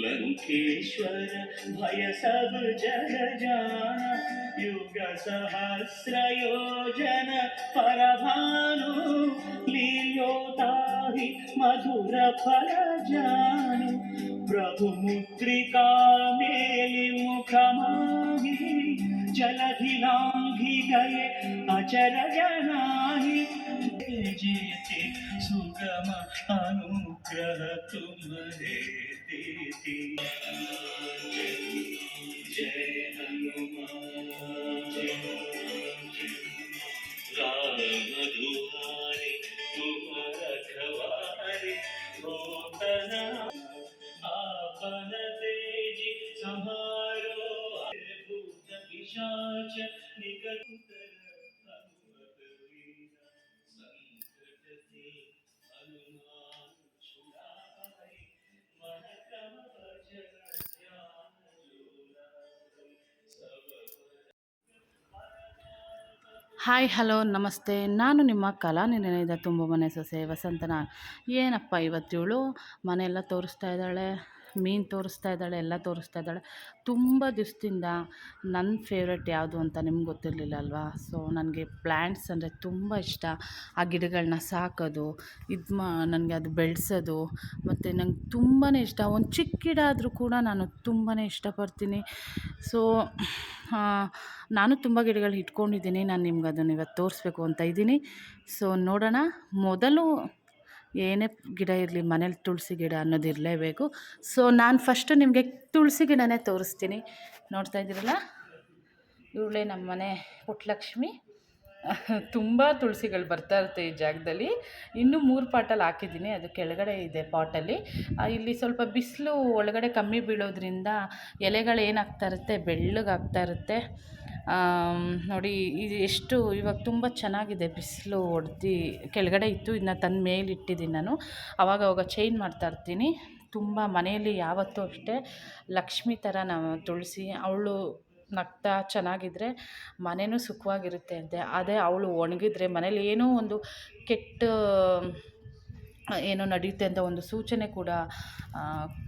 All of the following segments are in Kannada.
लंकेश्वर भय सब जग जाना युग सहस्र योजन परभानु लील्योताहि मधुर फल जानु प्रभु मुद्रिका मेलि मुख माहि जलधि लांघि गए अचर जनाहि जेते सुगम अनुग्रह तुम्हारे देती। जय हनुमान राम दुआरे तुम रखवारे होतन आपन तेज संहारो भूत पिशाच निकट ಹಾಯ್ ಹಲೋ ನಮಸ್ತೆ. ನಾನು ನಿಮ್ಮ ಕಲಾ ನಿಲಯದ ತುಂಬ ಮನೆ ಸೊಸೆ ವಸಂತನ. ಏನಪ್ಪ ಇವತ್ತೇಳು ಮನೆಯೆಲ್ಲ ತೋರಿಸ್ತಾ ಇದ್ದಾಳೆ, ಮೀನು ತೋರಿಸ್ತಾ ಇದ್ದಾಳೆ, ಎಲ್ಲ ತೋರಿಸ್ತಾ ಇದ್ದಾಳೆ. ತುಂಬ ದಿವಸದಿಂದ ನನ್ನ ಫೇವ್ರೆಟ್ ಯಾವುದು ಅಂತ ನಿಮ್ಗೆ ಗೊತ್ತಿರಲಿಲ್ಲ ಅಲ್ವಾ. ಸೊ ನನಗೆ ಪ್ಲ್ಯಾಂಟ್ಸ್ ಅಂದರೆ ತುಂಬ ಇಷ್ಟ. ಆ ಗಿಡಗಳನ್ನ ಸಾಕೋದು, ನನಗೆ ಅದು ಬೆಳೆಸೋದು ಮತ್ತು ನಂಗೆ ತುಂಬಾ ಇಷ್ಟ. ಒಂದು ಚಿಕ್ಕ ಗಿಡ ಆದರೂ ಕೂಡ ನಾನು ತುಂಬಾ ಇಷ್ಟಪಡ್ತೀನಿ. ಸೊ ನಾನು ತುಂಬ ಗಿಡಗಳು ಇಟ್ಕೊಂಡಿದ್ದೀನಿ. ನಾನು ನಿಮ್ಗೆ ಅದನ್ನು ಇವತ್ತು ತೋರಿಸ್ಬೇಕು ಅಂತ ಇದ್ದೀನಿ. ಸೊ ನೋಡೋಣ. ಮೊದಲು ಏನೇ ಗಿಡ ಇರಲಿ ಮನೇಲಿ ತುಳಸಿ ಗಿಡ ಅನ್ನೋದು ಇರಲೇಬೇಕು. ಸೊ ನಾನು ಫಸ್ಟು ನಿಮಗೆ ತುಳಸಿ ಗಿಡನೇ ತೋರಿಸ್ತೀನಿ. ನೋಡ್ತಾ ಇದ್ದೀರಲ್ಲ, ಇವಳೇ ನಮ್ಮ ಮನೆ ಪುಟ್ಟಲಕ್ಷ್ಮಿ. ತುಂಬ ತುಳಸಿಗಳು ಬರ್ತಾ ಇರುತ್ತೆ ಈ ಜಾಗದಲ್ಲಿ. ಇನ್ನೂ 3 ಪಾಟಲ್ಲಿ ಹಾಕಿದ್ದೀನಿ, ಅದು ಕೆಳಗಡೆ ಇದೆ ಪಾಟಲ್ಲಿ. ಇಲ್ಲಿ ಸ್ವಲ್ಪ ಬಿಸಿಲು ಒಳಗಡೆ ಕಮ್ಮಿ ಬೀಳೋದ್ರಿಂದ ಎಲೆಗಳು ಏನಾಗ್ತಾ ಇರುತ್ತೆ, ಬೆಳ್ಳಗಾಗ್ತಾ ಇರುತ್ತೆ. ನೋಡಿ ಇದು ಎಷ್ಟು ಇವಾಗ ತುಂಬ ಚೆನ್ನಾಗಿದೆ. ಬಿಸಿಲು ಹೊಡೆದು ಕೆಳಗಡೆ ಇತ್ತು, ಇನ್ನು ತಂದು ಮೇಲೆ ಇಟ್ಟಿದ್ದೀನಿ ನಾನು. ಅವಾಗ ಚೇಂಜ್ ಮಾಡ್ತಾಯಿರ್ತೀನಿ. ತುಂಬ ಮನೆಯಲ್ಲಿ ಯಾವತ್ತೂ ಅಷ್ಟೇ ಲಕ್ಷ್ಮಿ ಥರ ನಾವು ತುಳಸಿ. ಅವಳು ನಗ್ತಾ ಚೆನ್ನಾಗಿದ್ದರೆ ಮನೆಯೂ ಸುಖವಾಗಿರುತ್ತೆ ಅಂತೆ. ಅದೇ ಅವಳು ಒಣಗಿದ್ರೆ ಮನೇಲಿ ಏನೋ ಒಂದು ಕೆಟ್ಟ ಏನೋ ನಡೆಯುತ್ತೆ ಅಂತ ಒಂದು ಸೂಚನೆ ಕೂಡ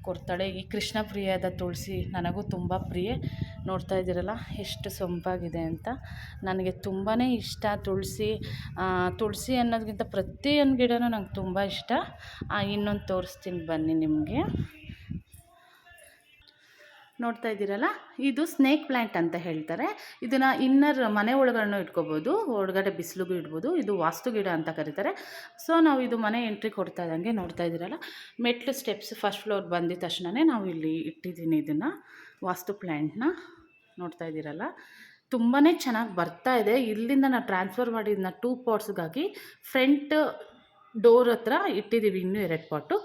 ಕೊಡ್ತಾಳೆ. ಈ ಕೃಷ್ಣ ಪ್ರಿಯದ ತುಳಸಿ ನನಗೂ ತುಂಬ ಪ್ರಿಯ. ನೋಡ್ತಾ ಇದ್ದೀರಲ್ಲ ಎಷ್ಟು ಸೊಂಪಾಗಿದೆ ಅಂತ. ನನಗೆ ತುಂಬಾ ಇಷ್ಟ ತುಳಸಿ. ತುಳಸಿ ಅನ್ನೋದಕ್ಕಿಂತ ಪ್ರತಿಯೊಂದು ಗಿಡನೂ ನಂಗೆ ತುಂಬ ಇಷ್ಟ. ಇನ್ನೊಂದು ತೋರಿಸ್ತೀನಿ ಬನ್ನಿ ನಿಮಗೆ. ನೋಡ್ತಾ ಇದ್ದೀರಲ್ಲ, ಇದು ಸ್ನೇಕ್ ಪ್ಲ್ಯಾಂಟ್ ಅಂತ ಹೇಳ್ತಾರೆ. ಇದನ್ನು ಇನ್ನರ್ ಮನೆ ಒಳಗಡೆ ಇಟ್ಕೋಬೋದು, ಹೊರಗಡೆ ಬಿಸಿಲಿಗೂ ಇಡ್ಬೋದು. ಇದು ವಾಸ್ತು ಗಿಡ ಅಂತ ಕರೀತಾರೆ. ಸೊ ನಾವು ಇದು ಮನೆ ಎಂಟ್ರಿ ಕೊಡ್ತಾ ಇದ್ದಂಗೆ ನೋಡ್ತಾ ಇದ್ದೀರಲ್ಲ, ಮೆಟ್ಲು ಸ್ಟೆಪ್ಸ್ ಫಸ್ಟ್ ಫ್ಲೋರ್ ಬಂದಿದ ತಕ್ಷಣವೇ ನಾವು ಇಲ್ಲಿ ಇಟ್ಟಿದ್ದೀನಿ ಇದನ್ನು ವಾಸ್ತು ಪ್ಲ್ಯಾಂಟ್ನ. ನೋಡ್ತಾ ಇದ್ದೀರಲ್ಲ, ತುಂಬಾ ಚೆನ್ನಾಗಿ ಬರ್ತಾ ಇದೆ. ಇಲ್ಲಿಂದ ನಾವು ಟ್ರಾನ್ಸ್ಫರ್ ಮಾಡಿದ್ದನ್ನ 2 ಪಾಟ್ಸ್ಗಾಗಿ ಫ್ರಂಟ್ ಡೋರ್ ಹತ್ರ ಇಟ್ಟಿದ್ದೀವಿ. ಇನ್ನೂ 2 ಪಾಟು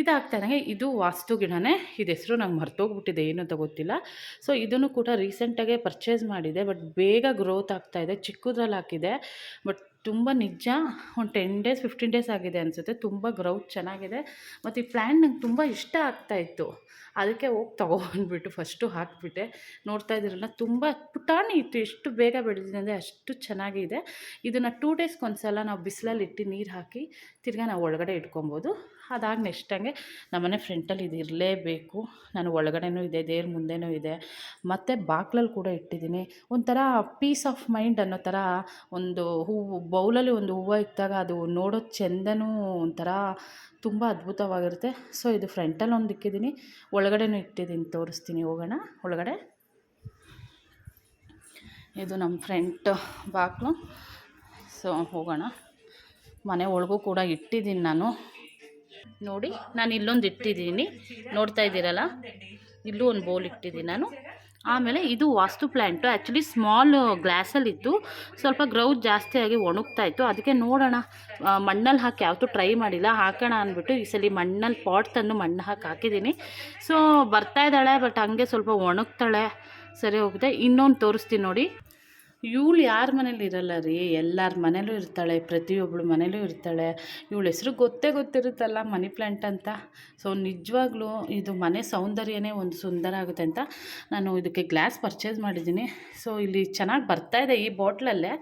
ಇದಾಗ್ತಾಯಿದ್ದಂಗೆ ಇದು ವಾಸ್ತು ಗಿಡನೇ. ಇದು ಹೆಸರು ನಂಗೆ ಮರ್ತೋಗ್ಬಿಟ್ಟಿದೆ, ಏನು ಅಂತ ಗೊತ್ತಿಲ್ಲ. ಸೊ ಇದನ್ನು ಕೂಡ ರೀಸೆಂಟಾಗೆ ಪರ್ಚೇಸ್ ಮಾಡಿದೆ. ಬಟ್ ಬೇಗ ಗ್ರೋತ್ ಆಗ್ತಾಯಿದೆ. ಚಿಕ್ಕದ್ರಲ್ಲಿ ಹಾಕಿದೆ, ಬಟ್ ತುಂಬ ನಿಜ ಒಂದು 10 ಡೇಸ್ 15 ಡೇಸ್ ಆಗಿದೆ ಅನಿಸುತ್ತೆ. ತುಂಬ ಗ್ರೋತ್ ಚೆನ್ನಾಗಿದೆ. ಮತ್ತು ಈ ಪ್ಲ್ಯಾಂಟ್ ನಂಗೆ ತುಂಬ ಇಷ್ಟ ಆಗ್ತಾಯಿತ್ತು. ಅದಕ್ಕೆ ಹೋಗಿ ತೊಗೊಬಂದ್ಬಿಟ್ಟು ಫಸ್ಟು ಹಾಕಿಬಿಟ್ಟೆ. ನೋಡ್ತಾ ಇದ್ದೀರಲ್ಲ, ತುಂಬ ಪುಟಾಣಿ ಇತ್ತು. ಎಷ್ಟು ಬೇಗ ಬೆಳೆದಿದೆ ಅಂದರೆ ಅಷ್ಟು ಚೆನ್ನಾಗಿದೆ. ಇದನ್ನು 2 ಡೇಸ್ಗೆ ಒಂದು ಸಲ ನಾವು ಬಿಸಿಲಲ್ಲಿ ಇಟ್ಟು ನೀರು ಹಾಕಿ ತಿರ್ಗಾ ನಾವು ಒಳಗಡೆ ಇಟ್ಕೊಬೋದು. ಅದಾದ ನೆಕ್ಸ್ಟ್ ಹಂಗೆ ನಮ್ಮನೆ ಫ್ರಂಟಲ್ಲಿ ಇದು ಇರಲೇಬೇಕು. ನಾನು ಒಳಗಡೆನೂ ಇದೆ, ದೇವ್ರ ಮುಂದೆನೂ ಇದೆ, ಮತ್ತು ಬಾಗ್ಲಲ್ಲಿ ಕೂಡ ಇಟ್ಟಿದ್ದೀನಿ. ಒಂಥರ ಪೀಸ್ ಆಫ್ ಮೈಂಡ್ ಅನ್ನೋ ಥರ. ಒಂದು ಹೂವು ಬೌಲಲ್ಲಿ ಒಂದು ಹೂವು ಇಟ್ಟಾಗ ಅದು ನೋಡೋದು ಚೆಂದನೂ ಒಂಥರ ತುಂಬ ಅದ್ಭುತವಾಗಿರುತ್ತೆ. ಸೊ ಇದು ಫ್ರಂಟಲ್ಲಿ ಒಂದು ಇಕ್ಕಿದ್ದೀನಿ, ಒಳಗಡೆನೂ ಇಟ್ಟಿದ್ದೀನಿ. ತೋರಿಸ್ತೀನಿ, ಹೋಗೋಣ ಒಳಗಡೆ. ಇದು ನಮ್ಮ ಫ್ರಂಟ್ ಬಾಗಿಲು. ಸೊ ಹೋಗೋಣ. ಮನೆ ಒಳಗೂ ಕೂಡ ಇಟ್ಟಿದ್ದೀನಿ ನಾನು. ನೋಡಿ, ನಾನು ಇಲ್ಲೊಂದು ಇಟ್ಟಿದ್ದೀನಿ, ನೋಡ್ತಾ ಇದ್ದೀರಲ್ಲ, ಇಲ್ಲೂ ಒಂದು ಬೌಲ್ ಇಟ್ಟಿದ್ದೀನಿ ನಾನು. ಆಮೇಲೆ ಇದು ವಾಸ್ತು ಪ್ಲ್ಯಾಂಟು. ಆ್ಯಕ್ಚುಲಿ ಸ್ಮಾಲ್ ಗ್ಲಾಸಲ್ಲಿತ್ತು, ಸ್ವಲ್ಪ ಗ್ರೌತ್ ಜಾಸ್ತಿ ಆಗಿ ಒಣಗ್ತಾ ಇತ್ತು. ಅದಕ್ಕೆ ನೋಡೋಣ, ಮಣ್ಣಲ್ಲಿ ಹಾಕಿ ಯಾವತ್ತೂ ಟ್ರೈ ಮಾಡಿಲ್ಲ, ಹಾಕೋಣ ಅಂದ್ಬಿಟ್ಟು ಈ ಸಲ ಮಣ್ಣಲ್ಲಿ ಪಾಟ್ ತಂದು ಮಣ್ಣು ಹಾಕಿದ್ದೀನಿ. ಸೊ ಬರ್ತಾಯಿದ್ದಾಳೆ, ಬಟ್ ಹಂಗೆ ಸ್ವಲ್ಪ ಒಣಗ್ತಾಳೆ. ಸರಿ ಹೋಗಿದೆ. ಇನ್ನೊಂದು ತೋರಿಸ್ತೀನಿ ನೋಡಿ. ಇವಳು ಯಾರ ಮನೇಲಿ ಇರಲ್ಲ ರೀ, ಎಲ್ಲರ ಮನೇಲೂ ಇರ್ತಾಳೆ, ಪ್ರತಿಯೊಬ್ಬಳು ಮನೇಲೂ ಇರ್ತಾಳೆ. ಇವಳ ಹೆಸ್ರು ಗೊತ್ತಿರುತ್ತಲ್ಲ, ಮನಿ ಪ್ಲ್ಯಾಂಟ್ ಅಂತ. ಸೊ ನಿಜವಾಗ್ಲೂ ಇದು ಮನೆ ಸೌಂದರ್ಯನೇ ಒಂದು ಸುಂದರ ಆಗುತ್ತೆ ಅಂತ ನಾನು ಇದಕ್ಕೆ ಗ್ಲಾಸ್ ಪರ್ಚೇಸ್ ಮಾಡಿದ್ದೀನಿ. ಸೊ ಇಲ್ಲಿ ಚೆನ್ನಾಗಿ ಬರ್ತಾಯಿದೆ ಈ ಬಾಟ್ಲಲ್ಲೇ.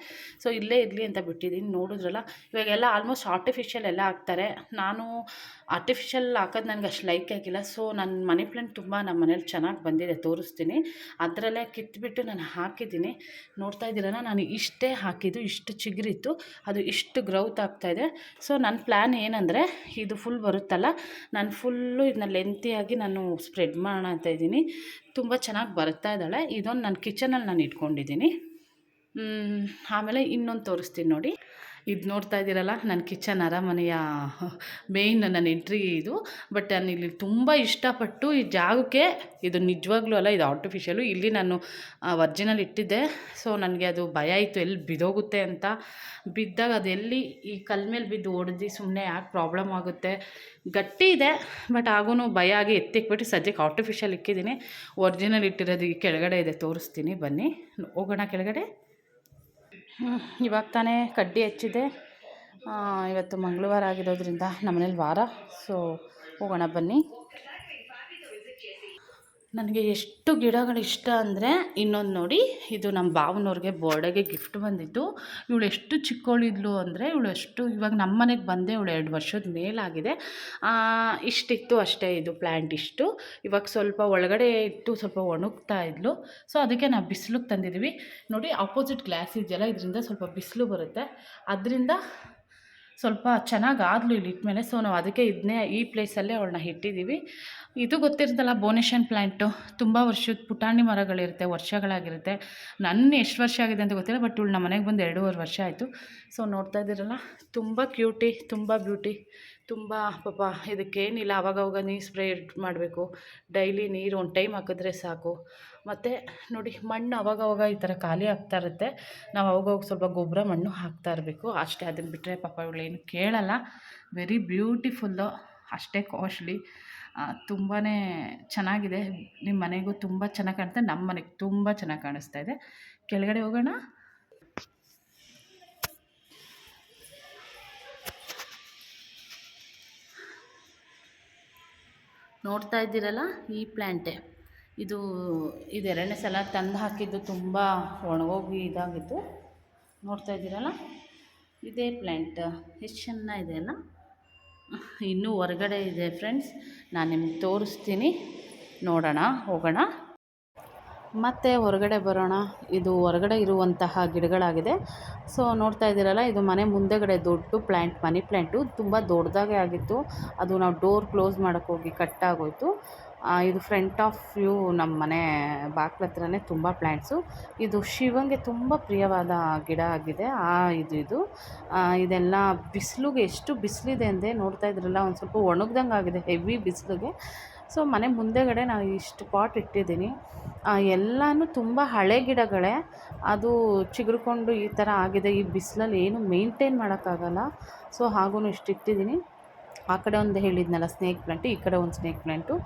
ಸೊ ಇಲ್ಲೇ ಇರಲಿ ಅಂತ ಬಿಟ್ಟಿದ್ದೀನಿ. ನೋಡಿದ್ರಲ್ಲ, ಇವಾಗೆಲ್ಲ ಆಲ್ಮೋಸ್ಟ್ ಆರ್ಟಿಫಿಷಿಯಲ್ ಎಲ್ಲ ಹಾಕ್ತಾರೆ. ನಾನು ಆರ್ಟಿಫಿಷಿಯಲ್ ಹಾಕೋದು ನನಗೆ ಅಷ್ಟು ಲೈಕ್ ಆಗಿಲ್ಲ. ಸೊ ನನ್ನ ಮನಿ ಪ್ಲ್ಯಾಂಟ್ ತುಂಬ ನಮ್ಮ ಮನೇಲಿ ಚೆನ್ನಾಗಿ ಬಂದಿದೆ, ತೋರಿಸ್ತೀನಿ. ಅದರಲ್ಲೇ ಕಿತ್ಬಿಟ್ಟು ನಾನು ಹಾಕಿದ್ದೀನಿ. ನೋಡ್ತಾ ಇದ್ದೀರಲ್ಲ, ನಾನು ಇಷ್ಟೇ ಹಾಕಿದ್ದು, ಇಷ್ಟು ಚಿಗುರಿತ್ತು, ಅದು ಇಷ್ಟು ಗ್ರೌತ್ ಆಗ್ತಾಯಿದೆ. ಸೊ ನನ್ನ ಪ್ಲ್ಯಾನ್ ಏನಂದರೆ, ಇದು ಫುಲ್ ಬರುತ್ತಲ್ಲ, ನಾನು ಫುಲ್ಲು ಇದನ್ನ ಲೆಂತಿಯಾಗಿ ನಾನು ಸ್ಪ್ರೆಡ್ ಮಾಡೋಣ ಅಂತ ಇದ್ದೀನಿ. ತುಂಬ ಚೆನ್ನಾಗಿ ಬರ್ತಾ ಇದ್ದಾಳೆ. ಇದೊಂದು ನನ್ನ ಕಿಚನಲ್ಲಿ ನಾನು ಇಟ್ಕೊಂಡಿದ್ದೀನಿ. ಆಮೇಲೆ ಇನ್ನೊಂದು ತೋರಿಸ್ತೀನಿ ನೋಡಿ. ಇದು ನೋಡ್ತಾ ಇದ್ದೀರಲ್ಲ, ನನ್ನ ಕಿಚನ್ ಅರಮನೆಯ ಮೇಯ್ನ್ ನನ್ನ ಎಂಟ್ರಿ ಇದು. ಬಟ್ ನಾನು ಇಲ್ಲಿ ತುಂಬ ಇಷ್ಟಪಟ್ಟು ಈ ಜಾಗಕ್ಕೆ, ಇದು ನಿಜವಾಗ್ಲೂ ಅಲ್ಲ, ಇದು ಆರ್ಟಿಫಿಷಿಯಲು. ಇಲ್ಲಿ ನಾನು ಒರ್ಜಿನಲ್ ಇಟ್ಟಿದ್ದೆ. ಸೊ ನನಗೆ ಅದು ಭಯ ಇತ್ತು, ಎಲ್ಲಿ ಬಿದ್ದೋಗುತ್ತೆ ಅಂತ. ಬಿದ್ದಾಗ ಅದು ಎಲ್ಲಿ ಈ ಕಲ್ ಮೇಲೆ ಬಿದ್ದು ಹೊಡೆದು ಸುಮ್ಮನೆ ಯಾಕೆ ಪ್ರಾಬ್ಲಮ್ ಆಗುತ್ತೆ. ಗಟ್ಟಿ ಇದೆ, ಬಟ್ ಆಗೂ ಭಯ ಆಗಿ ಎತ್ತಿಕ್ಬಿಟ್ಟು ಸದ್ಯಕ್ಕೆ ಆರ್ಟಿಫಿಷಿಯಲ್ ಇಕ್ಕಿದ್ದೀನಿ. ಒರ್ಜಿನಲ್ ಇಟ್ಟಿರೋದು ಈ ಕೆಳಗಡೆ ಇದೆ, ತೋರಿಸ್ತೀನಿ ಬನ್ನಿ. ಹೋಗೋಣ ಕೆಳಗಡೆ. ಇವಾಗ ತಾನೇ ಕಡ್ಡಿ ಹಚ್ಚಿದೆ. ಇವತ್ತು ಮಂಗಳವಾರ ಆಗಿರೋದ್ರಿಂದ ನಮ್ಮನೇಲಿ ವಾರ. ಸೊ ಹೋಗೋಣ ಬನ್ನಿ. ನನಗೆ ಎಷ್ಟು ಗಿಡಗಳು ಇಷ್ಟ ಅಂದರೆ, ಇನ್ನೊಂದು ನೋಡಿ, ಇದು ನಮ್ಮ ಭಾವನವ್ರಿಗೆ ಬರ್ಡೇಗೆ ಗಿಫ್ಟ್ ಬಂದಿತ್ತು. ಇವಳು ಎಷ್ಟು ಚಿಕ್ಕವಳಿದ್ಲು ಅಂದರೆ, ಇವಾಗ ನಮ್ಮ ಮನೆಗೆ ಬಂದೆ ಇವಳು 2 ವರ್ಷದ ಮೇಲಾಗಿದೆ. ಇಷ್ಟಿತ್ತು ಅಷ್ಟೇ ಇದು ಪ್ಲ್ಯಾಂಟ್ ಇಷ್ಟು. ಇವಾಗ ಸ್ವಲ್ಪ ಒಳಗಡೆ ಇಟ್ಟು ಸ್ವಲ್ಪ ಒಣಗ್ತಾ ಇದ್ಲು. ಸೊ ಅದಕ್ಕೆ ನಾವು ಬಿಸಿಲಿಗೆ ತಂದಿದ್ದೀವಿ. ನೋಡಿ ಆಪೋಸಿಟ್ ಗ್ಲಾಸ್ ಇದೆಯಲ್ಲ, ಇದರಿಂದ ಸ್ವಲ್ಪ ಬಿಸಿಲು ಬರುತ್ತೆ, ಅದರಿಂದ ಸ್ವಲ್ಪ ಚೆನ್ನಾಗಿ ಆದಲು ಇಲ್ಲಿ ಇಟ್ಮೇಲೆ. ಸೊ ನಾವು ಅದಕ್ಕೆ ಇದನ್ನೇ ಈ ಪ್ಲೇಸಲ್ಲೇ ಅವಳನ್ನ ಇಟ್ಟಿದ್ದೀವಿ. ಇದು ಗೊತ್ತಿರ್ತಲ್ಲ, ಬೋನೇಷನ್ ಪ್ಲ್ಯಾಂಟು, ತುಂಬ ವರ್ಷದ ಪುಟಾಣಿ ಮರಗಳಿರುತ್ತೆ, ವರ್ಷಗಳಾಗಿರುತ್ತೆ. ನನ್ನ ಎಷ್ಟು ವರ್ಷ ಆಗಿದೆ ಅಂತ ಗೊತ್ತಿಲ್ಲ, ಬಟ್ ಇವಳು ನಮ್ಮ ಮನೆಗೆ ಬಂದು 2.5 ವರ್ಷ ಆಯಿತು. ಸೊ ನೋಡ್ತಾ ಇದ್ದೀರಲ್ಲ, ತುಂಬ ಕ್ಯೂಟಿ, ತುಂಬ ಬ್ಯೂಟಿ, ತುಂಬ ಪಾಪ. ಇದಕ್ಕೇನಿಲ್ಲ, ಆವಾಗವಾಗ ನೀರು ಸ್ಪ್ರೇ ಮಾಡಬೇಕು, ಡೈಲಿ ನೀರು ಒಂದು ಟೈಮ್ ಹಾಕಿದ್ರೆ ಸಾಕು. ಮತ್ತು ನೋಡಿ, ಮಣ್ಣು ಅವಾಗವಾಗ ಈ ಥರ ಖಾಲಿ ಆಗ್ತಾ ಇರುತ್ತೆ, ನಾವು ಅವಾಗವಾಗ ಸ್ವಲ್ಪ ಗೊಬ್ಬರ ಮಣ್ಣು ಹಾಕ್ತಾ ಇರಬೇಕು ಅಷ್ಟೇ. ಅದನ್ನು ಬಿಟ್ಟರೆ ಪಾಪ ಇವಳೇನು ಕೇಳಲ್ಲ. ವೆರಿ ಬ್ಯೂಟಿಫುಲ್ಲು, ಅಷ್ಟೇ ಕಾಸ್ಟ್ಲಿ. ತುಂಬಾ ಚೆನ್ನಾಗಿದೆ. ನಿಮ್ಮ ಮನೆಗೂ ತುಂಬ ಚೆನ್ನಾಗಿ ಕಾಣುತ್ತೆ, ನಮ್ಮ ಮನೆಗೆ ತುಂಬ ಚೆನ್ನಾಗಿ ಕಾಣಿಸ್ತಾ ಇದೆ. ಕೆಳಗಡೆ ಹೋಗೋಣ. ನೋಡ್ತಾ ಇದ್ದೀರಲ್ಲ, ಈ ಪ್ಲ್ಯಾಂಟೇ ಇದು 2ನೇ ಸಲ ತಂದು ಹಾಕಿದ್ದು, ತುಂಬ ಒಣಗೋಗಿ ಇದಾಗಿತ್ತು. ನೋಡ್ತಾ ಇದ್ದೀರಲ್ಲ, ಇದೇ ಪ್ಲ್ಯಾಂಟ್ ಎಷ್ಟು ಚೆನ್ನಾಗಿದೆ ಅಲ್ಲ. ಇನ್ನೂ ಹೊರಗಡೆ ಇದೆ ಫ್ರೆಂಡ್ಸ್, ನಾನು ನಿಮ್ಗೆ ತೋರಿಸ್ತೀನಿ. ನೋಡೋಣ, ಹೋಗೋಣ. ಮತ್ತು ಹೊರಗಡೆ ಬರೋಣ. ಇದು ಹೊರಗಡೆ ಇರುವಂತಹ ಗಿಡಗಳಾಗಿದೆ. ಸೊ ನೋಡ್ತಾ ಇದ್ದೀರಲ್ಲ, ಇದು ಮನೆ ಮುಂದೆಗಡೆ ದೊಡ್ಡ ಪ್ಲ್ಯಾಂಟ್, ಮನಿ ಪ್ಲ್ಯಾಂಟು ತುಂಬ ದೊಡ್ಡದಾಗೆ ಆಗಿತ್ತು. ಅದು ನಾವು ಡೋರ್ ಕ್ಲೋಸ್ ಮಾಡೋಕ್ಕೋಗಿ ಕಟ್ಟಾಗೋಯಿತು. ಇದು ಫ್ರಂಟ್ ಆಫ್ ವ್ಯೂ, ನಮ್ಮ ಮನೆ ಬಾಗ್ಲ ಹತ್ರನೇ ತುಂಬ ಪ್ಲ್ಯಾಂಟ್ಸು. ಇದು ಶಿವಂಗೆ ತುಂಬ ಪ್ರಿಯವಾದ ಗಿಡ ಆಗಿದೆ. ಇದೆಲ್ಲ ಬಿಸಿಲಿಗೆ ಎಷ್ಟು ಬಿಸಿಲಿದೆ ಅಂದರೆ, ನೋಡ್ತಾ ಇದ್ರಲ್ಲ, ಒಂದು ಸ್ವಲ್ಪ ಒಣಗ್ದಂಗೆ ಆಗಿದೆ, ಹೆವಿ ಬಿಸಿಲಿಗೆ. ಸೊ ಮನೆ ಮುಂದೆಗಡೆ ನಾನು ಇಷ್ಟು ಪಾಟ್ ಇಟ್ಟಿದ್ದೀನಿ. ಎಲ್ಲನೂ ತುಂಬ ಹಳೆ ಗಿಡಗಳೇ, ಅದು ಚಿಗುರ್ಕೊಂಡು ಈ ಥರ ಆಗಿದೆ. ಈ ಬಿಸಿಲಲ್ಲಿ ಏನು ಮೇಂಟೈನ್ ಮಾಡೋಕ್ಕಾಗಲ್ಲ. ಸೊ ಹಾಗೂ ಇಷ್ಟು ಇಟ್ಟಿದ್ದೀನಿ. ಆ ಕಡೆ ಒಂದು ಹೇಳಿದ್ನಲ್ಲ ಸ್ನೇಕ್ ಪ್ಲ್ಯಾಂಟು, ಈ ಕಡೆ ಒಂದು ಸ್ನೇಕ್ ಪ್ಲ್ಯಾಂಟು,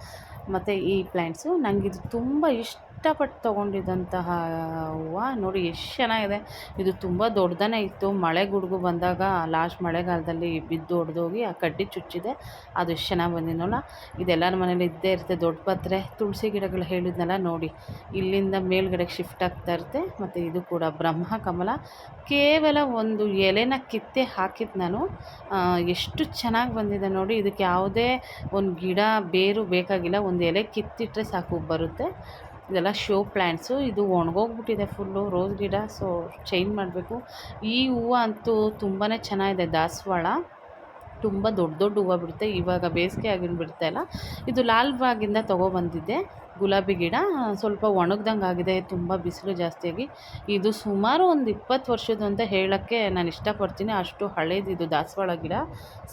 ಮತ್ತು ಈ ಪ್ಲ್ಯಾಂಟ್ಸು. ನನಗಿದು ತುಂಬ ಇಷ್ಟಪಟ್ಟು ತೊಗೊಂಡಿದ್ದಂತಹ ಹೂವು. ನೋಡಿ ಎಷ್ಟು ಚೆನ್ನಾಗಿದೆ. ಇದು ತುಂಬ ದೊಡ್ಡದೇ ಇತ್ತು. ಮಳೆ ಗುಡುಗು ಬಂದಾಗ ಲಾಸ್ಟ್ ಮಳೆಗಾಲದಲ್ಲಿ ಬಿದ್ದು ಒಡೆದೋಗಿ ಆ ಕಡ್ಡಿ ಚುಚ್ಚಿದೆ. ಅದು ಎಷ್ಟು ಚೆನ್ನಾಗಿ ಬಂದಿದ್ನಲ್ಲ. ಇದೆಲ್ಲರ ಮನೇಲಿ ಇದ್ದೇ ಇರುತ್ತೆ. ದೊಡ್ಡ ಪತ್ರೆ, ತುಳಸಿ ಗಿಡಗಳು ಹೇಳಿದ್ನಲ್ಲ, ನೋಡಿ ಇಲ್ಲಿಂದ ಮೇಲ್ಗಡೆಗೆ ಶಿಫ್ಟ್ ಆಗ್ತಾ ಇರುತ್ತೆ. ಮತ್ತು ಇದು ಕೂಡ ಬ್ರಹ್ಮಕಮಲ. ಕೇವಲ ಒಂದು ಎಲೆನ ಕಿತ್ತೆ ಹಾಕಿದ್ದು ನಾನು, ಎಷ್ಟು ಚೆನ್ನಾಗಿ ಬಂದಿದೆ ನೋಡಿ. ಇದಕ್ಕೆ ಯಾವುದೇ ಒಂದು ಗಿಡ ಬೇರು ಬೇಕಾಗಿಲ್ಲ, ಒಂದು ಎಲೆ ಕಿತ್ತಿಟ್ರೆ ಸಾಕು ಬರುತ್ತೆ. ಇದೆಲ್ಲ ಶೋ ಪ್ಲ್ಯಾಂಟ್ಸು. ಇದು ಒಣಗೋಗ್ಬಿಟ್ಟಿದೆ ಫುಲ್ಲು, ರೋಸ್ ಗಿಡ. ಸೊ ಚೇಂಜ್ ಮಾಡಬೇಕು. ಈ ಹೂವು ಅಂತೂ ತುಂಬಾ ಚೆನ್ನಾಗಿದೆ, ದಾಸವಾಳ. ತುಂಬ ದೊಡ್ಡ ದೊಡ್ಡ ಹೂವು ಬಿಡುತ್ತೆ. ಇವಾಗ ಬೇಸಿಗೆ ಆಗಿ ಬಿಡ್ತಾಯಿಲ್ಲ. ಇದು ಲಾಲ್ಬಾಗಿಂದ ತೊಗೊಬಂದಿದ್ದೆ ಗುಲಾಬಿ ಗಿಡ. ಸ್ವಲ್ಪ ಒಣಗ್ದಂಗೆ ಆಗಿದೆ, ತುಂಬ ಬಿಸಿಲು ಜಾಸ್ತಿಯಾಗಿ. ಇದು ಸುಮಾರು ಒಂದು 20 ವರ್ಷದ್ದು ಅಂತ ಹೇಳೋಕ್ಕೆ ನಾನು ಇಷ್ಟಪಡ್ತೀನಿ, ಅಷ್ಟು ಹಳೇದು ಇದು ದಾಸವಾಳ ಗಿಡ.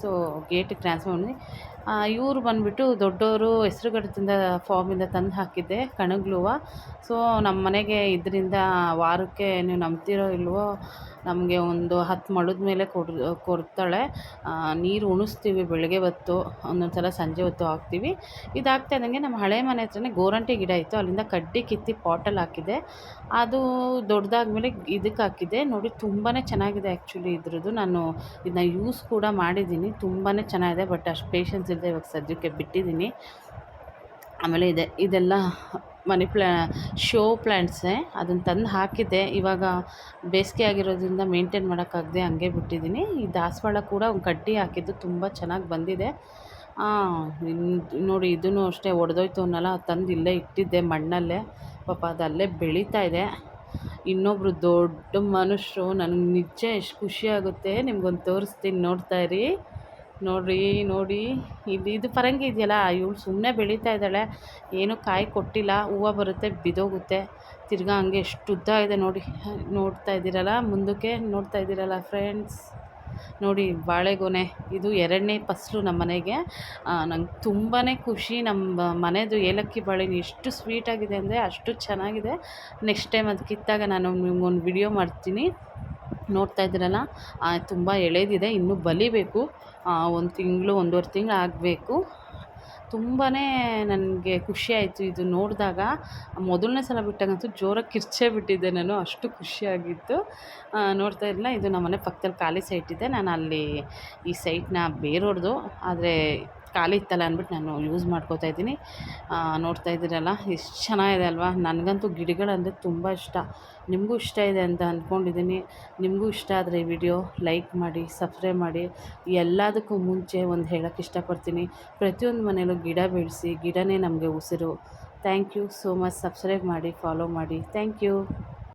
ಸೊ ಗೇಟಿಗೆ ಟ್ರಾನ್ಸ್ಫರ್ ಮಾಡಿ ಇವರು ಬಂದುಬಿಟ್ಟು ದೊಡ್ಡವರು ಹೆಸ್ರುಘಟ್ಟದಿಂದ ಫಾರ್ಮಿಂದ ತಂದು ಹಾಕಿದ್ದೆ ಕಣಗ್ಲೂವ. ಸೊ ನಮ್ಮ ಮನೆಗೆ ಇದರಿಂದ ವಾರಕ್ಕೆ ನೀವು ನಂಬ್ತಿರೋ ಇಲ್ವೋ ನಮಗೆ ಒಂದು 10 ಮೊಳದ ಮೇಲೆ ಕೊಡ್ತಾಳೆ. ನೀರು ಉಣಿಸ್ತೀವಿ ಬೆಳಗ್ಗೆ ಹೊತ್ತು, ಒಂದೊಂದು ಸಲ ಸಂಜೆ ಹೊತ್ತು ಹಾಕ್ತೀವಿ. ಇದಾಗ್ತಾ ಇದ್ದಂಗೆ ನಮ್ಮ ಹಳೆ ಮನೆ ಹತ್ರನೇ ಗೋರಂಟಿ ಗಿಡ ಇತ್ತು, ಅಲ್ಲಿಂದ ಕಡ್ಡಿ ಕಿತ್ತಿ ಪಾಟಲ್ಲಿ ಹಾಕಿದ್ದೆ. ಅದು ದೊಡ್ಡದಾದ್ಮೇಲೆ ಇದಕ್ಕೆ ಹಾಕಿದ್ದೆ. ನೋಡಿ ತುಂಬಾ ಚೆನ್ನಾಗಿದೆ ಆ್ಯಕ್ಚುಲಿ ಇದ್ರದ್ದು. ನಾನು ಇದನ್ನ ಯೂಸ್ ಕೂಡ ಮಾಡಿದ್ದೀನಿ, ತುಂಬಾ ಚೆನ್ನಾಗಿದೆ. ಬಟ್ ಅಷ್ಟು ಪೇಷನ್ಸ್ ಇಲ್ಲದೆ ಇವಾಗ ಸದ್ಯಕ್ಕೆ ಬಿಟ್ಟಿದ್ದೀನಿ. ಆಮೇಲೆ ಇದೆಲ್ಲ ಮನಿ ಶೋ ಪ್ಲ್ಯಾಂಟ್ಸೇ, ಅದನ್ನು ತಂದು ಹಾಕಿದ್ದೆ. ಇವಾಗ ಬೇಸಿಗೆ ಆಗಿರೋದ್ರಿಂದ ಮೇಂಟೈನ್ ಮಾಡೋಕ್ಕಾಗದೆ ಹಂಗೆ ಬಿಟ್ಟಿದ್ದೀನಿ. ಈ ದಾಸವಾಳ ಕೂಡ ಒಂದು ಕಡ್ಡಿ ಹಾಕಿದ್ದು ತುಂಬ ಚೆನ್ನಾಗಿ ಬಂದಿದೆ. ನೋಡಿ ಇದೂ ಅಷ್ಟೇ ಒಡೆದೋಯ್ತು ಅನ್ನಲ್ಲ, ತಂದು ಇಲ್ಲೇ ಇಟ್ಟಿದ್ದೆ ಮಣ್ಣಲ್ಲೇ. ಪಾಪ ಅದು ಅಲ್ಲೇ ಬೆಳೀತಾ ಇದೆ. ಇನ್ನೊಬ್ಬರು ದೊಡ್ಡ ಮನುಷ್ಯರು, ನನಗೆ ನಿಜ ಎಷ್ಟು ಖುಷಿ ಆಗುತ್ತೆ, ನಿಮ್ಗೊಂದು ತೋರಿಸ್ತೀನಿ ನೋಡ್ತಾ ಇರಿ. ನೋಡಿ ಇದು ಪರಂಗಿ ಇದೆಯಲ್ಲ, ಇವಳು ಸುಮ್ಮನೆ ಬೆಳೀತಾ ಇದ್ದಾಳೆ, ಏನೂ ಕಾಯಿ ಕೊಟ್ಟಿಲ್ಲ. ಹೂವು ಬರುತ್ತೆ ಬಿದ್ದೋಗುತ್ತೆ, ತಿರ್ಗಾ ಹಂಗೆ ಎಷ್ಟು ಉದ್ದ ಇದೆ ನೋಡಿ. ನೋಡ್ತಾ ಇದ್ದೀರಲ್ಲ, ಮುಂದಕ್ಕೆ ನೋಡ್ತಾ ಇದ್ದೀರಲ್ಲ ಫ್ರೆಂಡ್ಸ್. ನೋಡಿ ಬಾಳೆಗೊನೆ, ಇದು 2ನೇ ಫಸ್ಲು ನಮ್ಮ ಮನೆಗೆ. ನಂಗೆ ತುಂಬಾ ಖುಷಿ. ನಮ್ಮ ಮನೆದು ಏಲಕ್ಕಿ ಬಾಳೆಹಣ್ಣು ಎಷ್ಟು ಸ್ವೀಟಾಗಿದೆ ಅಂದರೆ ಅಷ್ಟು ಚೆನ್ನಾಗಿದೆ. ನೆಕ್ಸ್ಟ್ ಟೈಮ್ ಅದು ಕಿತ್ತಾಗ ನಾನು ನಿಮ್ಗೊಂದು ವಿಡಿಯೋ ಮಾಡ್ತೀನಿ. ನೋಡ್ತಾ ಇದ್ದೀರಲ್ಲ, ತುಂಬ ಎಳೆದಿದೆ, ಇನ್ನೂ ಬಲಿಬೇಕು. 1 ತಿಂಗಳು 1.5 ತಿಂಗಳು ಆಗಬೇಕು. ತುಂಬಾ ನನಗೆ ಖುಷಿ ಆಯಿತು ಇದು ನೋಡಿದಾಗ. ಮೊದಲನೇ ಸಲ ಬಿಟ್ಟಾಗಂತೂ ಜೋರಾಗಿ ಕಿರ್ಚೇ ಬಿಟ್ಟಿದ್ದೆ ನಾನು, ಅಷ್ಟು ಖುಷಿಯಾಗಿತ್ತು. ನೋಡ್ತಾ ಇರಲಿಲ್ಲ, ಇದು ನಮ್ಮ ಮನೆ ಪಕ್ಕದಲ್ಲಿ ಖಾಲಿ ಸೈಟ್ ಇದೆ. ನಾನು ಅಲ್ಲಿ ಈ ಸೈಟ್ನ ಬೇರೆಯವ್ರದ್ದು, ಆದರೆ ಖಾಲಿ ಇತ್ತಲ್ಲ ಅಂದ್ಬಿಟ್ಟು ನಾನು ಯೂಸ್ ಮಾಡ್ಕೋತಾ ಇದ್ದೀನಿ. ನೋಡ್ತಾ ಇದ್ದೀರಲ್ಲ ಎಷ್ಟು ಚೆನ್ನಾಗಿದೆ ಅಲ್ವಾ. ನನಗಂತೂ ಗಿಡಗಳಂದರೆ ತುಂಬ ಇಷ್ಟ. ನಿಮಗೂ ಇಷ್ಟ ಇದೆ ಅಂತ ಅಂದ್ಕೊಂಡಿದ್ದೀನಿ. ನಿಮಗೂ ಇಷ್ಟ ಆದರೆ ಈ ವಿಡಿಯೋ ಲೈಕ್ ಮಾಡಿ, ಸಬ್ಸ್ಕ್ರೈಬ್ ಮಾಡಿ. ಎಲ್ಲದಕ್ಕೂ ಮುಂಚೆ ಒಂದು ಹೇಳೋಕ್ಕೆ ಇಷ್ಟಪಡ್ತೀನಿ, ಪ್ರತಿಯೊಂದು ಮನೇಲೂ ಗಿಡ ಬೆಳೆಸಿ, ಗಿಡನೇ ನಮಗೆ ಉಸಿರು. Thank you so much. Subscribe ಮಾಡಿ, ಫಾಲೋ ಮಾಡಿ. Thank you.